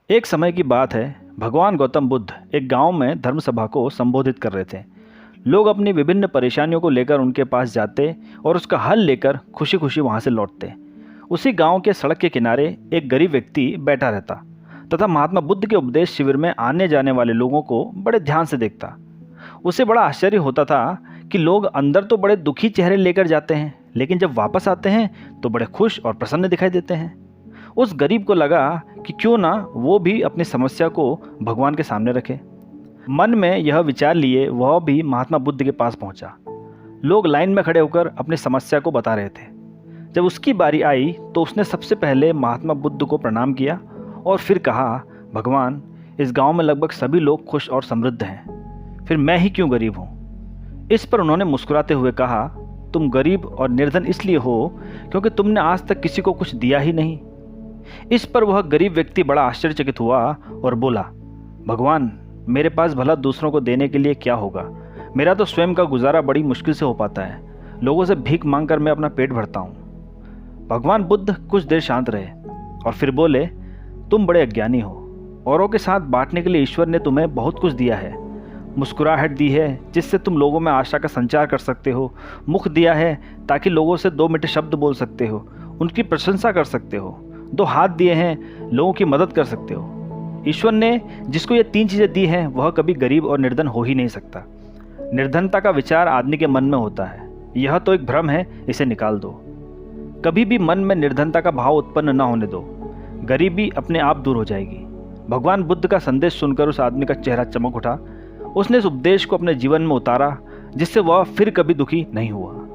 एक समय की बात है। भगवान गौतम बुद्ध एक गांव में धर्म सभा को संबोधित कर रहे थे। लोग अपनी विभिन्न परेशानियों को लेकर उनके पास जाते और उसका हल लेकर खुशी खुशी वहां से लौटते। उसी गांव के सड़क के किनारे एक गरीब व्यक्ति बैठा रहता तथा महात्मा बुद्ध के उपदेश शिविर में आने जाने वाले लोगों को बड़े ध्यान से देखता। उसे बड़ा आश्चर्य होता था कि लोग अंदर तो बड़े दुखी चेहरे लेकर जाते हैं, लेकिन जब वापस आते हैं तो बड़े खुश और प्रसन्न दिखाई देते हैं। उस गरीब को लगा कि क्यों ना वो भी अपनी समस्या को भगवान के सामने रखे। मन में यह विचार लिए वह भी महात्मा बुद्ध के पास पहुंचा। लोग लाइन में खड़े होकर अपनी समस्या को बता रहे थे। जब उसकी बारी आई तो उसने सबसे पहले महात्मा बुद्ध को प्रणाम किया और फिर कहा, भगवान, इस गांव में लगभग सभी लोग खुश और समृद्ध हैं, फिर मैं ही क्यों गरीब हूँ। इस पर उन्होंने मुस्कुराते हुए कहा, तुम गरीब और निर्धन इसलिए हो क्योंकि तुमने आज तक किसी को कुछ दिया ही नहीं। इस पर वह गरीब व्यक्ति बड़ा आश्चर्यचकित हुआ और बोला, भगवान, मेरे पास भला दूसरों को देने के लिए क्या होगा। मेरा तो स्वयं का गुजारा बड़ी मुश्किल से हो पाता है। लोगों से भीख मांगकर मैं अपना पेट भरता हूँ। भगवान बुद्ध कुछ देर शांत रहे और फिर बोले, तुम बड़े अज्ञानी हो। औरों के साथ बांटने के लिए ईश्वर ने तुम्हें बहुत कुछ दिया है। मुस्कुराहट दी है जिससे तुम लोगों में आशा का संचार कर सकते हो। मुख दिया है ताकि लोगों से दो मीठे शब्द बोल सकते हो, उनकी प्रशंसा कर सकते हो। दो हाथ दिए हैं, लोगों की मदद कर सकते हो। ईश्वर ने जिसको ये तीन चीज़ें दी हैं वह कभी गरीब और निर्धन हो ही नहीं सकता। निर्धनता का विचार आदमी के मन में होता है, यह तो एक भ्रम है, इसे निकाल दो। कभी भी मन में निर्धनता का भाव उत्पन्न न होने दो, गरीबी अपने आप दूर हो जाएगी। भगवान बुद्ध का संदेश सुनकर उस आदमी का चेहरा चमक उठा। उसने इस उपदेश को अपने जीवन में उतारा जिससे वह फिर कभी दुखी नहीं हुआ।